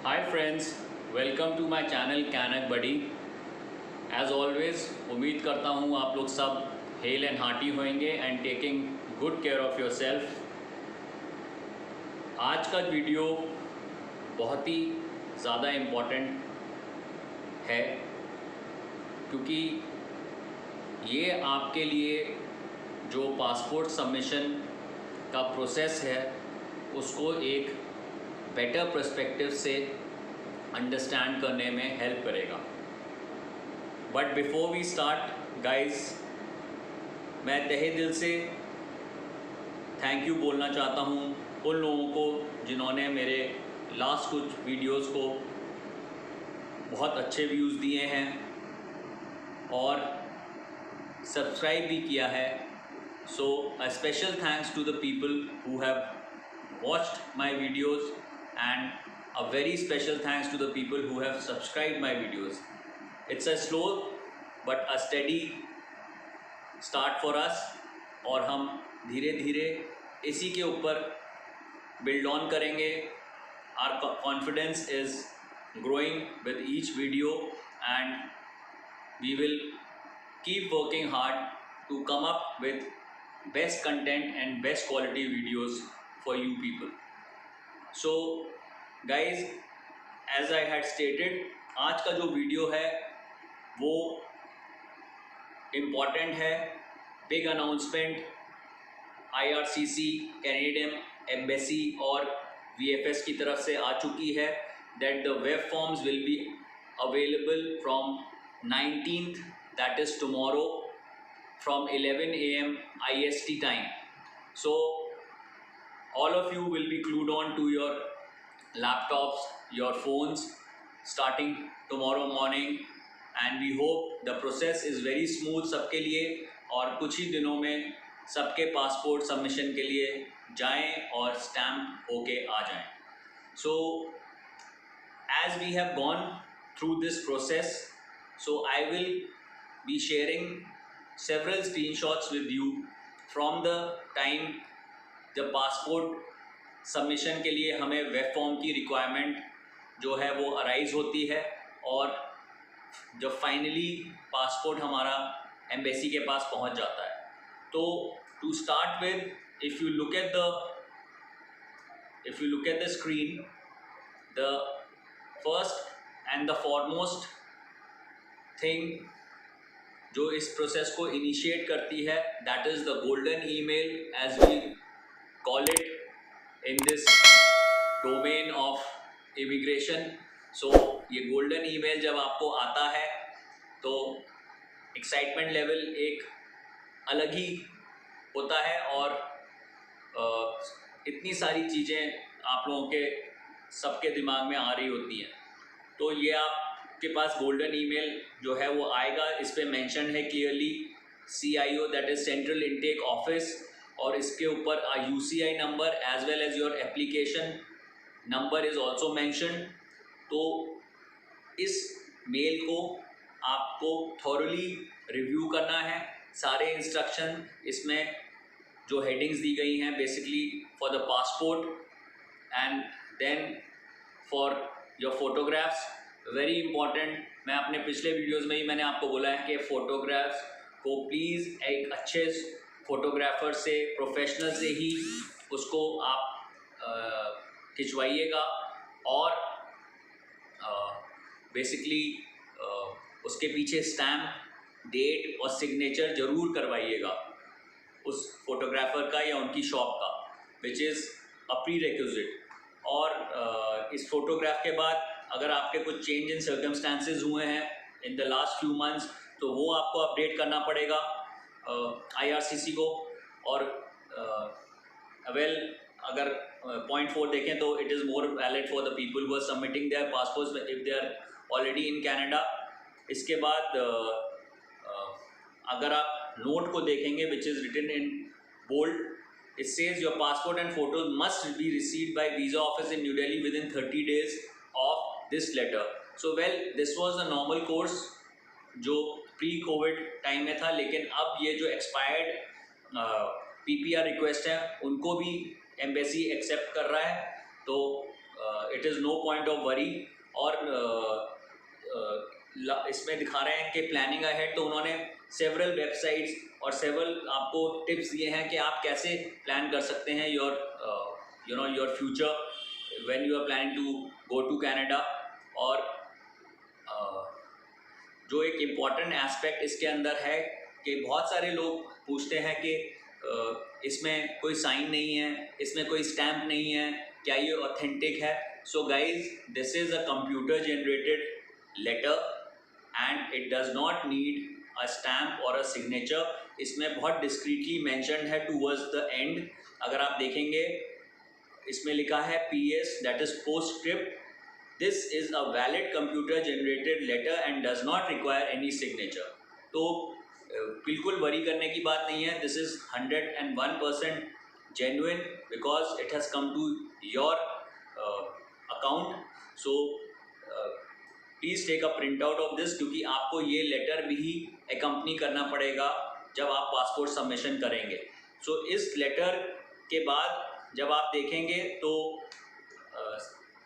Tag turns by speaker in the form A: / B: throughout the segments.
A: Hi friends, welcome to my channel कैनक buddy. As always उम्मीद करता हूँ आप लोग सब हेल एंड हार्टी होंगे and taking good care of yourself. आज का वीडियो बहुत ही ज़्यादा इम्पोर्टेंट है क्योंकि ये आपके लिए जो पासपोर्ट सबमिशन का प्रोसेस है उसको एक बेटर पर्सपेक्टिव से अंडरस्टैंड करने में हेल्प करेगा। But before we start guys, मैं तहे दिल से थैंक यू बोलना चाहता हूँ उन लोगों को जिन्होंने मेरे लास्ट कुछ वीडियोस को बहुत अच्छे व्यूज़ दिए हैं और सब्सक्राइब भी किया है। So a special thanks to the people who have watched my videos and a very special thanks to the people who have subscribed my videos. It's a slow but a steady start for us और हम धीरे धीरे इसी के ऊपर build on करेंगे। Our confidence is growing with each video and we will keep working hard to come up with best content and best quality videos for you people. So guys, as I had stated, आज का जो video है वो important है। Big announcement IRCC, Canadian embassy और VFS की तरफ से आ चुकी है that the web forms will be available from 19th, that is tomorrow, from 11 AM IST time. So all of you will be glued on to your laptops, your phones starting tomorrow morning and we hope the process is very smooth सबके लिए और कुछ ही दिनों में सबके passport submission के लिए जाएं और स्टैम्प होके आ जाएं। So as we have gone through this process, so I will be sharing several screenshots with you from the time जब पासपोर्ट सबमिशन के लिए हमें वेब फॉर्म की रिक्वायरमेंट जो है वो अराइज होती है और जब फाइनली पासपोर्ट हमारा एम्बेसी के पास पहुंच जाता है। तो to start with, if you look at the screen, the first and the foremost thing जो इस प्रोसेस को इनिशिएट करती है, that is the golden email as we call it in this domain of immigration. So ये golden email जब आपको आता है तो एक्साइटमेंट लेवल एक अलग ही होता है और इतनी सारी चीज़ें आप लोगों के सबके दिमाग में आ रही होती हैं। तो ये आपके पास गोल्डन ईमेल जो है वो आएगा, इस पर मैंशन है clearly CIO, that is central intake office, और इसके ऊपर UCI number as well as your application number is also mention. तो इस मेल को आपको थॉरली रिव्यू करना है। सारे इंस्ट्रक्शन इसमें जो हेडिंग्स दी गई हैं basically for the passport and then for your photographs, very important. मैं अपने पिछले वीडियोज़ में ही मैंने आपको बोला है कि फ़ोटोग्राफ्स को प्लीज़ एक अच्छे फोटोग्राफर से, प्रोफेशनल से ही उसको आप खिंचवाइएगा और बेसिकली उसके पीछे स्टैम्प, डेट और सिग्नेचर ज़रूर करवाइएगा उस फोटोग्राफर का या उनकी शॉप का, which is a pre requisite. और इस फोटोग्राफ के बाद अगर आपके कुछ चेंज इन सर्कमस्टांसेस हुए हैं in the last few months तो वो आपको अपडेट करना पड़ेगा IRCC को। और अगर पॉइंट 4 देखें तो it is more valid for the people who are submitting their passports if they are already in Canada. इसके बाद अगर आप नोट को देखेंगे which is written in bold, it says your passport and photos must be received by visa office in New Delhi within 30 days of this letter. So well, this was a normal course जो pre Covid time में था, लेकिन अब ये जो expired PPR request है उनको भी एम्बेसी एक्सेप्ट कर रहा है। तो it is no point of worry. और इसमें दिखा रहे हैं कि प्लानिंग अहेड, तो उन्होंने सेवरल वेबसाइट्स और सेवरल आपको टिप्स दिए हैं कि आप कैसे प्लान कर सकते हैं your future when you are planning to go to Canada. और जो एक इम्पॉर्टेंट एस्पेक्ट इसके अंदर है कि बहुत सारे लोग पूछते हैं कि इसमें कोई साइन नहीं है, इसमें कोई स्टैम्प नहीं है, क्या ये ऑथेंटिक है? So guys, this is a computer generated letter and it does not need a stamp और अ सिग्नेचर। इसमें बहुत डिस्क्रीटली मैंशनड है टूवर्ड्स द एंड। अगर आप देखेंगे इसमें लिखा है PS, that is postscript, this is a valid computer generated letter and does not require any signature. तो बिल्कुल वरी करने की बात नहीं है, this is 101% genuine because it has come to your account. So please take a printout of this, क्योंकि आपको ये लेटर भी एकम्पनी करना पड़ेगा जब आप पासपोर्ट सबमिशन करेंगे। सो इस लेटर के बाद जब आप देखेंगे तो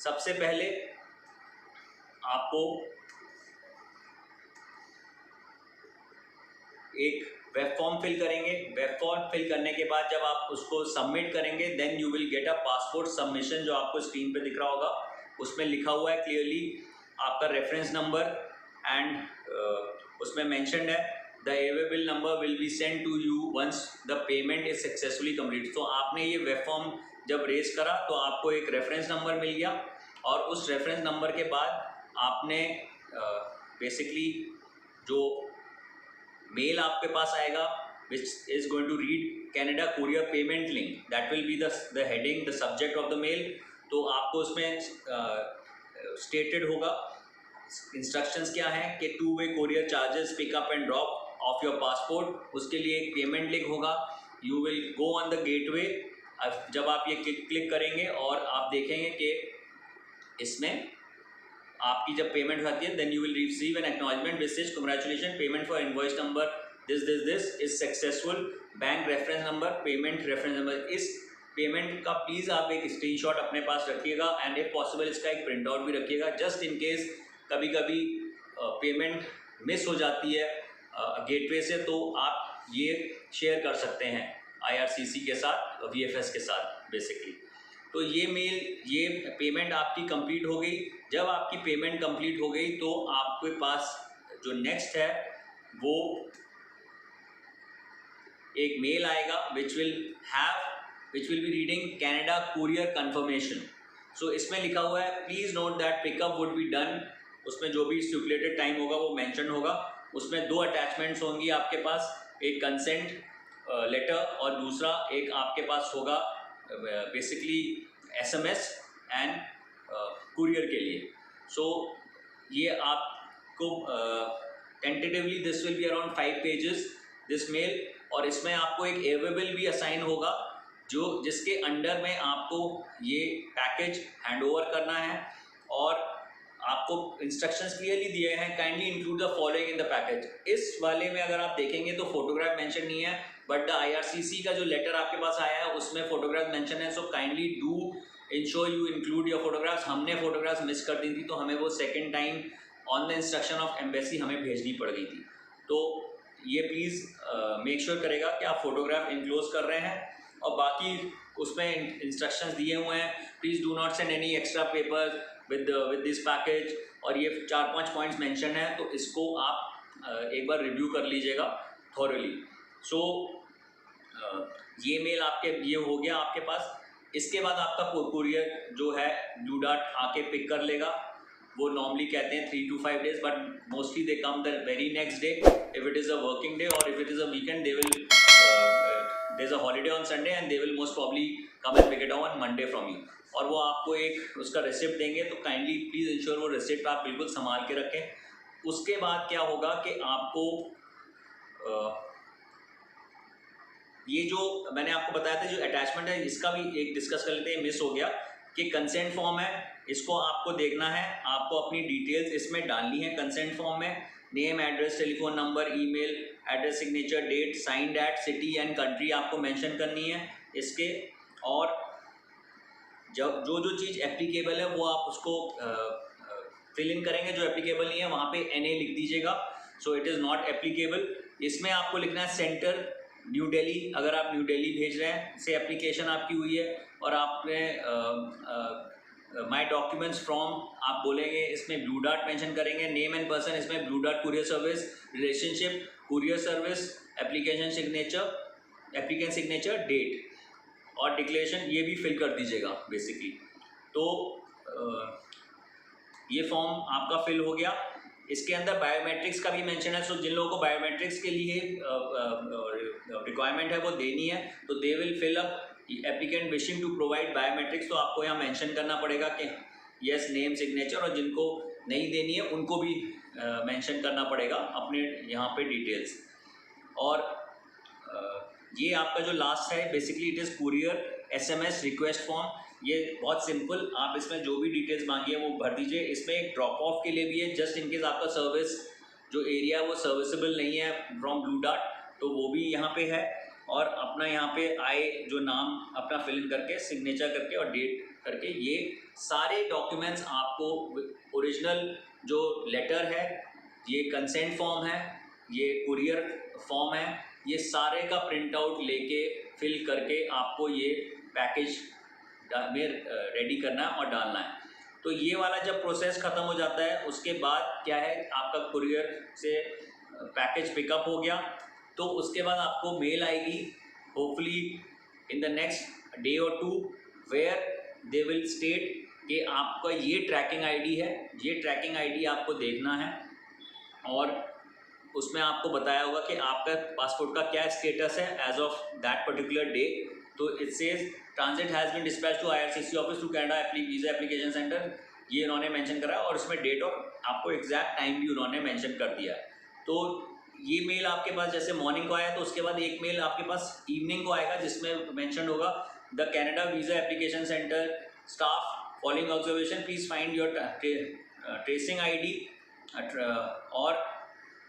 A: सबसे पहले आपको एक वेब फॉर्म फिल करेंगे। वेब फॉर्म फिल करने के बाद जब आप उसको सबमिट करेंगे then you will get a passport submission, जो आपको स्क्रीन पे दिख रहा होगा। उसमें लिखा हुआ है क्लियरली आपका रेफरेंस नंबर एंड उसमें मेंशन्ड है the available number will be send to you once the payment is successfully complete. तो आपने ये वेब फॉर्म जब रेज करा तो आपको एक रेफरेंस नंबर मिल गया, और उस रेफरेंस नंबर के बाद आपने बेसिकली जो मेल आपके पास आएगा which is going to read Canada courier payment link, that will be the heading, the subject of the mail. तो आपको उसमें स्टेटेड होगा इंस्ट्रक्शंस क्या हैं कि 2-वे courier charges pickup and drop off your passport, उसके लिए एक पेमेंट लिंक होगा। You will go on the gateway. जब आप ये क्लिक करेंगे और आप देखेंगे कि इसमें आपकी जब पेमेंट होती है then you will receive an acknowledgement message, congratulation payment for invoice number this is successful, bank reference number, payment reference number. इस पेमेंट का प्लीज़ आप एक स्क्रीनशॉट अपने पास रखिएगा एंड इफ पॉसिबल इसका एक प्रिंट आउट भी रखिएगा, जस्ट इन केस कभी कभी पेमेंट मिस हो जाती है गेटवे से, तो आप ये शेयर कर सकते हैं IRCC के साथ, VFS के साथ बेसिकली। तो ये पेमेंट आपकी कंप्लीट हो गई। जब आपकी पेमेंट कंप्लीट हो गई तो आपके पास जो नेक्स्ट है वो एक मेल आएगा which will be reading Canada courier confirmation. So इसमें लिखा हुआ है please note that pickup would be done, उसमें जो भी स्टिपुलेटेड टाइम होगा वो मेंशन होगा। उसमें 2 अटैचमेंट्स होंगी आपके पास, एक कंसेंट लेटर और दूसरा एक आपके पास होगा बेसिकली SMS एंड कुरियर के लिए। सो ये आपको tentatively this will be around 5 pages this mail, और इसमें आपको एक अवेलेबल भी असाइन होगा जिसके अंडर में आपको ये पैकेज हैंड ओवर करना है, और आपको इंस्ट्रक्शंस क्लियरली दिए हैं kindly include the following in the package. इस वाले में अगर आप देखेंगे तो फोटोग्राफ मेंशन नहीं है, बट द IRCC का जो लेटर आपके पास आया है उसमें फोटोग्राफ मेंशन है। So kindly do ensure you include your photographs. हमने फोटोग्राफ्स मिस कर दी थी तो हमें वो second time on the instruction of embassy हमें भेजनी पड़ गई थी। तो ये प्लीज़ मेक श्योर करेगा कि आप फोटोग्राफ इनक्लोज कर रहे हैं, और बाकी उसमें इंस्ट्रक्शंस दिए हुए हैं please do not send any extra paper with this package, और ये 4-5 पॉइंट्स मेंशन है, तो इसको आप एक बार रिव्यू कर लीजिएगा थॉरली। सो ये मेल ये हो गया आपके पास। इसके बाद आपका कुरियर जो है ब्लू डार्ट आके पिक कर लेगा। वो नॉर्मली कहते हैं 3 to 5 days, but mostly they come the very next day if it is a working day, और if it is a weekend they will there is a holiday on Sunday and they will most probably come and pick it on Monday from you, और वो आपको एक उसका receipt देंगे। तो kindly please ensure वो receipt आप बिल्कुल संभाल के रखें। उसके बाद क्या होगा कि आपको ये जो मैंने आपको बताया था जो अटैचमेंट है इसका भी एक डिस्कस कर लेते हैं, मिस हो गया कि कंसेंट फॉर्म है, इसको आपको देखना है, आपको अपनी डिटेल्स इसमें डालनी है कंसेंट फॉर्म में, name, address, telephone number, email address, signature, date, signed at, city and country आपको मेंशन करनी है इसके, और जब जो जो चीज़ एप्लीकेबल है वो आप उसको फिल इन करेंगे, जो एप्लीकेबल नहीं है वहाँ पे NA लिख दीजिएगा, सो इट इज़ नॉट एप्लीकेबल। इसमें आपको लिखना है सेंटर न्यू दिल्ली, अगर आप न्यू दिल्ली भेज रहे हैं, से एप्लीकेशन आपकी हुई है और आपने माई डॉक्यूमेंट्स फ्रॉम आप बोलेंगे, इसमें ब्लू डार्ट मेंशन करेंगे, नेम एंड पर्सन इसमें Blue Dart courier service, relationship courier service, application signature, applicant signature, date और डिक्लेरेशन ये भी फिल कर दीजिएगा बेसिकली। तो ये फॉर्म आपका फिल हो गया। इसके अंदर बायोमेट्रिक्स का भी मेंशन है, सो जिन लोगों को बायोमेट्रिक्स के लिए रिक्वायरमेंट है वो देनी है तो they will fill up applicant wishing to provide biometrics, तो आपको यहाँ मेंशन करना पड़ेगा कि यस नेम सिग्नेचर, और जिनको नहीं देनी है उनको भी मेंशन करना पड़ेगा अपने यहाँ पे डिटेल्स। और ये आपका जो लास्ट है basically it is courier SMS request form, ये बहुत सिंपल, आप इसमें जो भी डिटेल्स मांगिए वो भर दीजिए। इसमें एक ड्रॉप ऑफ के लिए भी है, जस्ट इन केस आपका सर्विस जो एरिया है वो सर्विसेबल नहीं है फ्रॉम ब्लू डार्ट, तो वो भी यहाँ पे है। और अपना यहाँ पे आए जो नाम अपना फिल इन करके, सिग्नेचर करके और डेट करके, ये सारे डॉक्यूमेंट्स आपको ओरिजिनल जो लेटर है, ये कंसेंट फॉर्म है, ये कुरियर फॉर्म है, ये सारे का प्रिंट आउट लेके फिल करके आपको ये पैकेज में रेडी करना है और डालना है। तो ये वाला जब प्रोसेस ख़त्म हो जाता है उसके बाद क्या है, आपका कुरियर से पैकेज पिकअप हो गया, तो उसके बाद आपको मेल आएगी hopefully in the next day और 2 वेयर दे विल स्टेट कि आपका ये ट्रैकिंग आईडी है, ये ट्रैकिंग आईडी आपको देखना है। और उसमें आपको बताया होगा कि आपका पासपोर्ट का क्या स्टेटस है as of that particular day. तो it says transit has been dispatch to IRCC office to Canada visa application centre, ये उन्होंने मेंशन करा है और इसमें डेट और आपको एग्जैक्ट टाइम भी उन्होंने मेंशन कर दिया है। तो ये मेल आपके पास जैसे मॉर्निंग को आया, तो उसके बाद एक मेल आपके पास इवनिंग को आएगा जिसमें मेंशन होगा the Canada visa application centre staff following observation please find your tracing ID और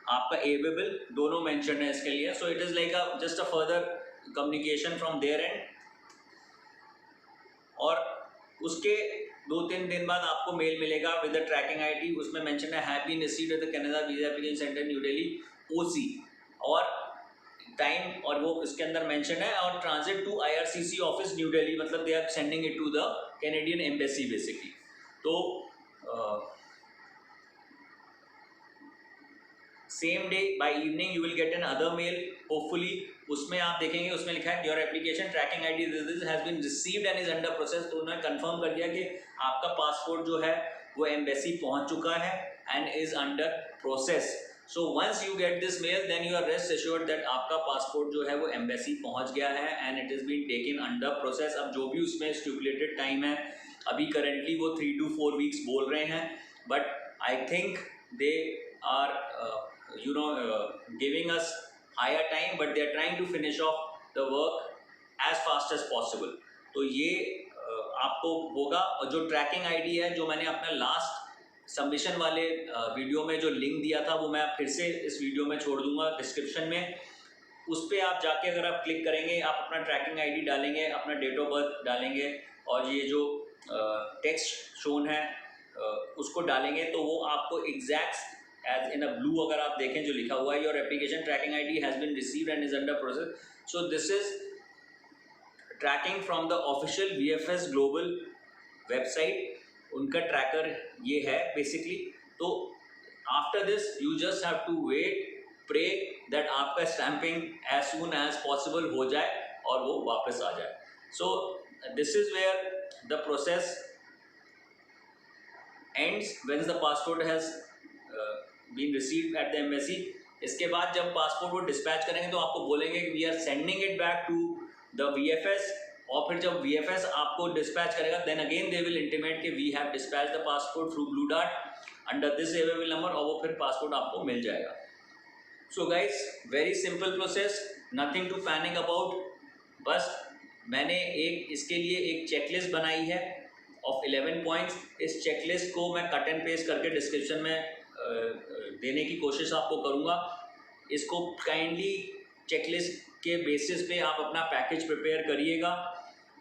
A: आपका अवेलेबल, दोनों मेंशन है इसके लिए। So it is like a just a further communication from their end. और उसके 2-3 दिन बाद आपको मेल मिलेगा विद द ट्रैकिंग ID, उसमें मेंशन है have been received at the Canada visa application centre New Delhi OC और टाइम, और वो इसके अंदर मेंशन है, और transit to IRCC office new Delhi, मतलब they are sending it to the Canadian embassy basically. तो same day by evening you will get another mail hopefully, उसमें आप देखेंगे उसमें लिखा है your application tracking ID this has been received and is under process. तो उन्होंने confirm कर दिया कि आपका पासपोर्ट जो है वो एम्बेसी पहुंच चुका है and is under process. So once you get this mail then you are rest assured that आपका पासपोर्ट जो है वो एम्बेसी पहुंच गया है and it is been taken under process. अब जो भी उसमें स्टिपुलेटेड टाइम है, अभी करेंटली वो 3 to 4 वीक्स बोल रहे हैं, but I think they are giving us higher time, but they are trying to finish off the work as fast as possible. तो ये आपको होगा। और जो ट्रैकिंग ID है, जो मैंने अपना लास्ट सबमिशन वाले वीडियो में जो लिंक दिया था वो मैं फिर से इस वीडियो में छोड़ दूंगा डिस्क्रिप्शन में, उस पर आप जाके अगर आप क्लिक करेंगे, आप अपना ट्रैकिंग ID डालेंगे, अपना डेट ऑफ बर्थ डालेंगे और ये जो टेक्स्ट शोन है उसको डालेंगे, तो वो आपको exact as in a blue अगर आप देखें जो लिखा हुआ है your application tracking ID has been received and is under process. So this is tracking from the official VFS global website, उनका ट्रैकर ये है बेसिकली। तो after this you just have to wait, pray that आपका stamping as soon as possible हो जाए और वो वापस आ जाए। So this is where the process ends when the passport has been received at the embassy. इसके बाद जब पासपोर्ट वो डिस्पैच करेंगे तो आपको बोलेंगे कि we are sending it back to the VFS, और फिर जब VFS आपको डिस्पैच करेगा then again they will intimate कि we have dispatch the passport through Blue Dart under this available number, और वो फिर पासपोर्ट आपको मिल जाएगा। So guys very simple process, nothing to panic about. बस मैंने एक इसके लिए एक चेकलिस्ट बनाई है ऑफ 11 पॉइंट्स। इस चेकलिस्ट को मैं कट एंड पेस्ट करके डिस्क्रिप्शन में देने की कोशिश आपको करूँगा। इसको काइंडली चेकलिस्ट के बेसिस पे आप अपना पैकेज प्रिपेयर करिएगा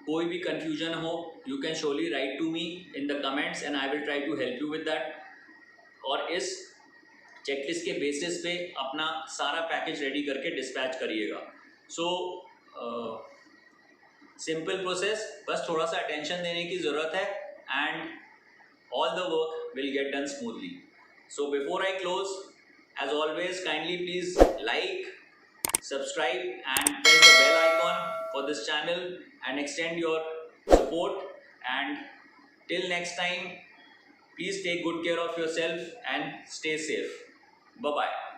A: कोई भी confusion हो, you can surely write to me in the comments and I will try to help you with that. और इस चेकलिस्ट के बेसिस पे अपना सारा पैकेज रेडी करके डिस्पैच करिएगा. सो सिंपल प्रोसेस, बस थोड़ा सा अटेंशन देने की ज़रूरत है and all the work will get done smoothly. So before I close, as always, kindly please like, subscribe and press the bell icon for this channel and extend your support. And till next time, please take good care of yourself and stay safe. Bye bye.